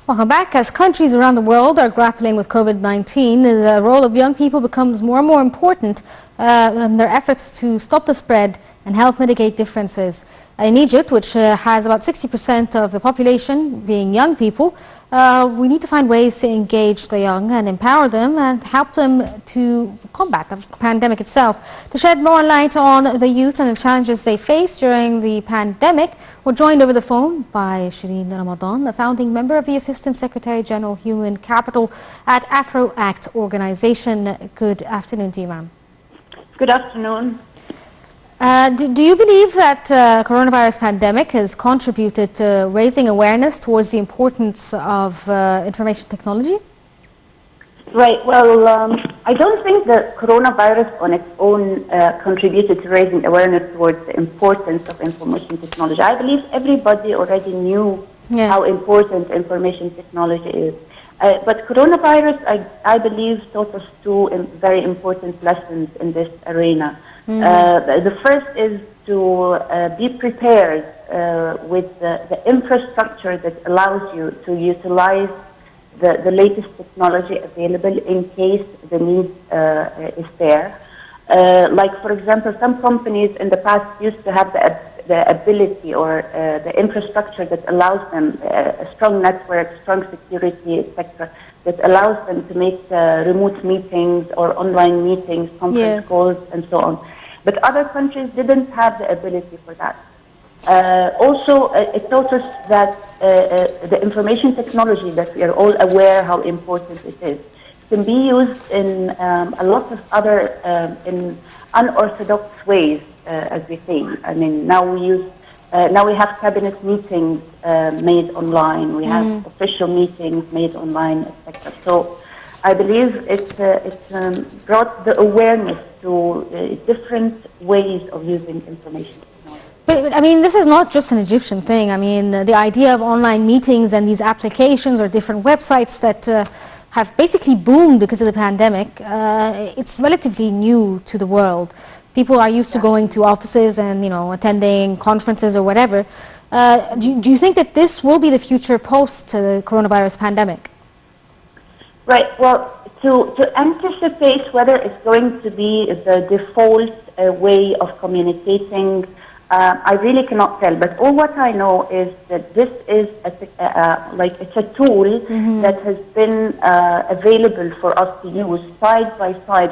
Welcome back. As countries around the world are grappling with COVID-19, the role of young people becomes more and more important in their efforts to stop the spread and help mitigate differences. In Egypt, which has about 60% of the population being young people, we need to find ways to engage the young and empower them and help them to combat the pandemic itself. To shed more light on the youth and the challenges they face during the pandemic, we're joined over the phone by Shireen Ramadan, the founding member of the Assistant Secretary General Human Capital at AfroAct organization. Good afternoon to you, ma'am. Good afternoon. Do you believe that coronavirus pandemic has contributed to raising awareness towards the importance of information technology? Right. Well, I don't think that coronavirus on its own contributed to raising awareness towards the importance of information technology. I believe everybody already knew how important information technology is. But coronavirus, I believe, taught us two very important lessons in this arena. The first is to be prepared with the infrastructure that allows you to utilize the latest technology available in case the need is there. Like, for example, some companies in the past used to have the ability or the infrastructure that allows them a strong network, strong security, etc., that allows them to make remote meetings or online meetings, conference calls, and so on. But other countries didn't have the ability for that. Also, it taught us that the information technology that we are all aware how important it is can be used in a lot of other in unorthodox ways, as we say. I mean, now we have cabinet meetings made online. We have official meetings made online, etc. So I believe it brought the awareness to different ways of using information technology. But I mean, this is not just an Egyptian thing. I mean, the idea of online meetings and these applications or different websites that have basically boomed because of the pandemic, it's relatively new to the world. People are used to going to offices and, you know, attending conferences or whatever. Do you think that this will be the future post the coronavirus pandemic? Right. Well, to anticipate whether it's going to be the default way of communicating, I really cannot tell. But all what I know is that this is it's a tool that has been available for us to use side by side.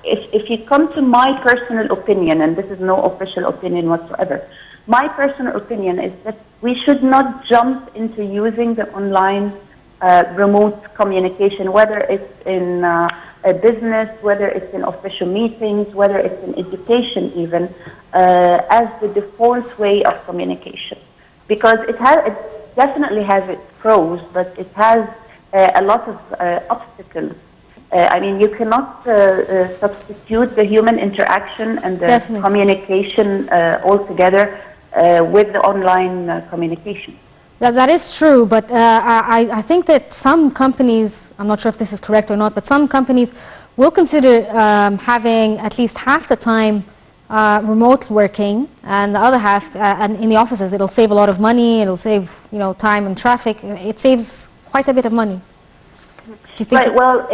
If you come to my personal opinion, and this is no official opinion whatsoever, my personal opinion is that we should not jump into using the online remote communication, whether it's in a business, whether it's in official meetings, whether it's in education even, as the default way of communication. Because it definitely has its pros, but it has a lot of obstacles. I mean, you cannot substitute the human interaction and the communication altogether with the online communication. That is true, but I think that some companies, I'm not sure if this is correct or not, but some companies will consider having at least half the time remote working, and the other half and in the offices. It'll save a lot of money. It'll save, you know, time and traffic. It saves quite a bit of money. Do you think? Right. Well,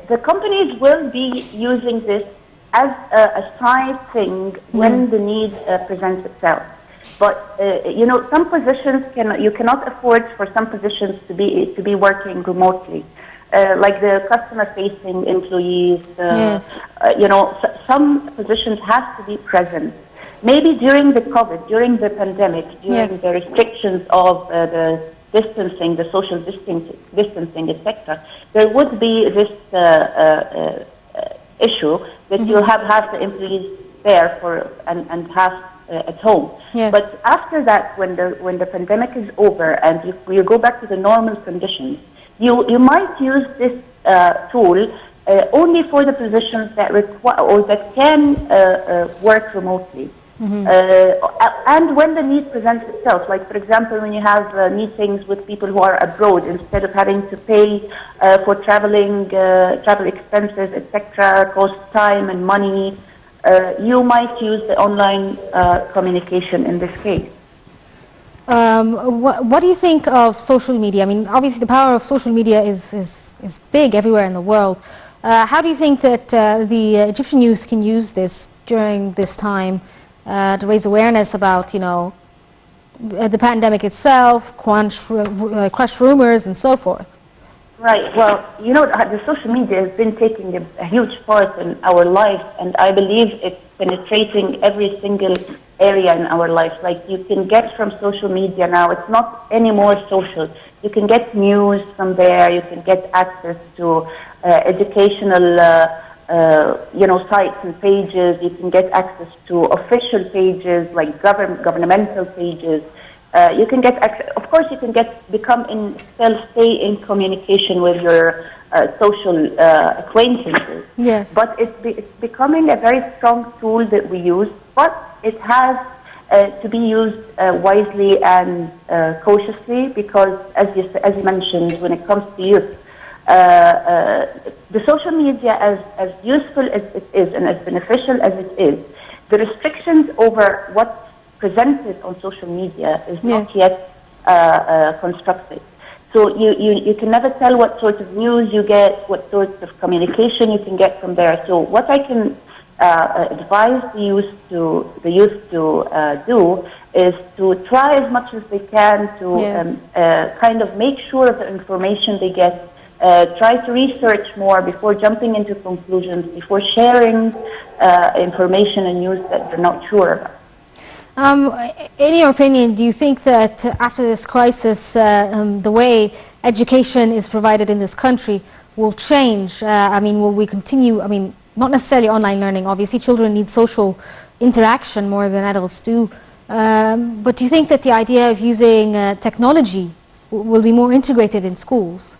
the companies will be using this as a side thing when the need presents itself. But you know, some positions you cannot afford for some positions to be working remotely, like the customer-facing employees. You know, some positions have to be present. Maybe during the COVID, during the pandemic, during the restrictions of the distancing, the social distancing, etc., there would be this issue that you'll have half the employees there and half at home. But after that, when the pandemic is over and you go back to the normal conditions, you might use this tool only for the positions that require or that can work remotely. And when the need presents itself, like for example, when you have meetings with people who are abroad, instead of having to pay for traveling, travel expenses, etc., cost time and money, you might use the online communication in this case. What do you think of social media? I mean, obviously the power of social media is big everywhere in the world. How do you think that the Egyptian youth can use this during this time to raise awareness about, you know, the pandemic itself, crush rumors and so forth? Right. Well, you know, the social media has been taking a huge part in our life, and I believe it's penetrating every single area in our life. Like, you can get from social media now, it's not anymore social. You can get news from there, you can get access to educational you know, sites and pages, you can get access to official pages like governmental pages. You can get access, of course, you can stay in communication with your social acquaintances. Yes. But it's becoming a very strong tool that we use, but it has to be used wisely and cautiously, because as you mentioned, when it comes to youth, the social media, as useful as it is and as beneficial as it is, the restrictions over what's presented on social media is not yet constructed. So you can never tell what sort of news you get, what sorts of communication you can get from there. So what I can advise the youth to do is to try as much as they can to kind of make sure of the information they get. Try to research more before jumping into conclusions, before sharing information and news that they're not sure about. In your opinion, do you think that after this crisis, the way education is provided in this country will change? I mean, will we continue, I mean, not necessarily online learning, obviously children need social interaction more than adults do, but do you think that the idea of using technology will be more integrated in schools?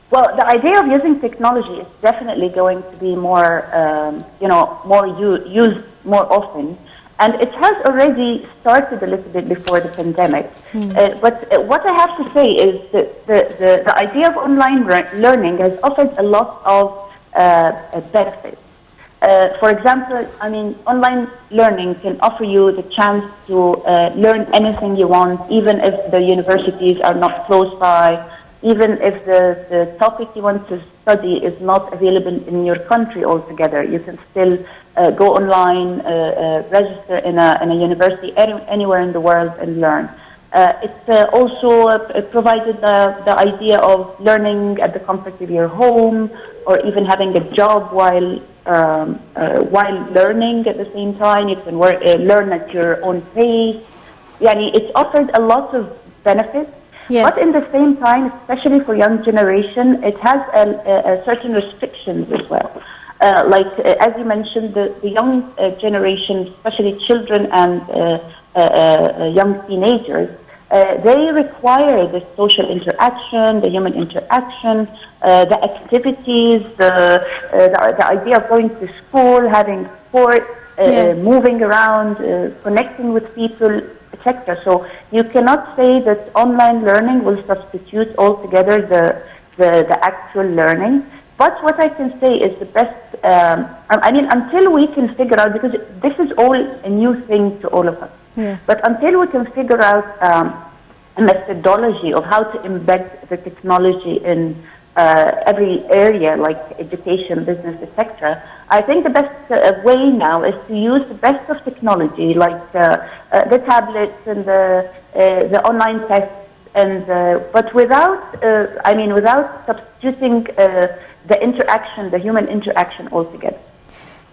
Well, the idea of using technology is definitely going to be more, used more often. And it has already started a little bit before the pandemic. But what I have to say is that the idea of online learning has offered a lot of benefits. For example, I mean, online learning can offer you the chance to learn anything you want, even if the universities are not close by, even if the topic you want to study is not available in your country altogether. You can still go online, register in a university anywhere in the world and learn. It's also provided the idea of learning at the comfort of your home, or even having a job while learning at the same time. You can learn at your own pace. It's offered a lot of benefits. Yes. But in the same time, especially for young generation, it has a certain restrictions as well. As you mentioned, the young generation, especially children and young teenagers, they require the social interaction, the human interaction, the activities, the idea of going to school, having sport, moving around, connecting with people, etc. So you cannot say that online learning will substitute altogether the actual learning. But what I can say is the best, until we can figure out, because this is all a new thing to all of us. Yes. But until we can figure out a methodology of how to embed the technology in every area, like education, business, etc., I think the best way now is to use the best of technology, like the tablets and the online tests, and but without substituting the interaction, the human interaction altogether.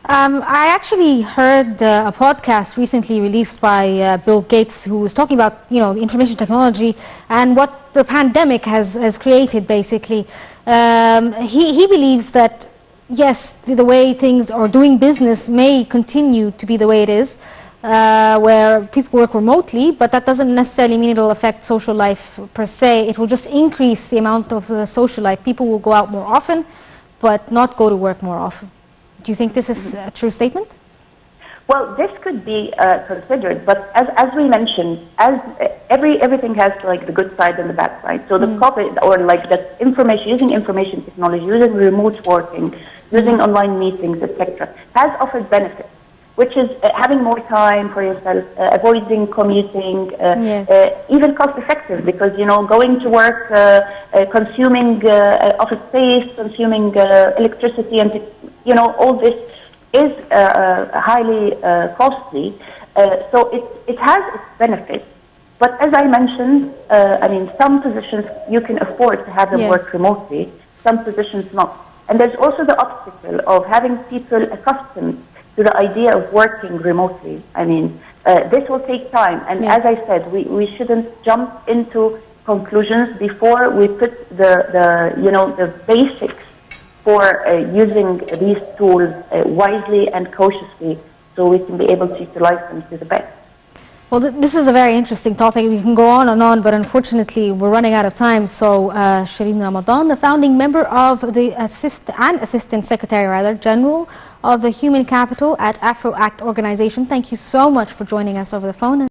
I actually heard a podcast recently released by Bill Gates, who was talking about, the information technology and what the pandemic has created, basically. He believes that, yes, the way things are doing business may continue to be the way it is, where people work remotely, but that doesn't necessarily mean it will affect social life per se. It will just increase the amount of the social life. People will go out more often, but not go to work more often. Do you think this is a true statement? Well, this could be considered, but as we mentioned, as everything has like the good side and the bad side. So the COVID, or like the using information technology, using remote working, using online meetings, etc., has offered benefits. which is having more time for yourself, avoiding commuting, Yes. even cost effective, because going to work, consuming office space, consuming electricity, and all this is highly costly. So it has its benefits. But as I mentioned, some positions you can afford to have them Yes. work remotely, some positions not. And there's also the obstacle of having people accustomed to the idea of working remotely. This will take time. And Yes. as I said, we shouldn't jump into conclusions before we put the basics for using these tools wisely and cautiously, so we can be able to utilize them to the best. Well, this is a very interesting topic. We can go on, but unfortunately we're running out of time. So Shireen Ramadan, the founding member of the Assistant Secretary General of the Human Capital at AfroAct Organization, thank you so much for joining us over the phone.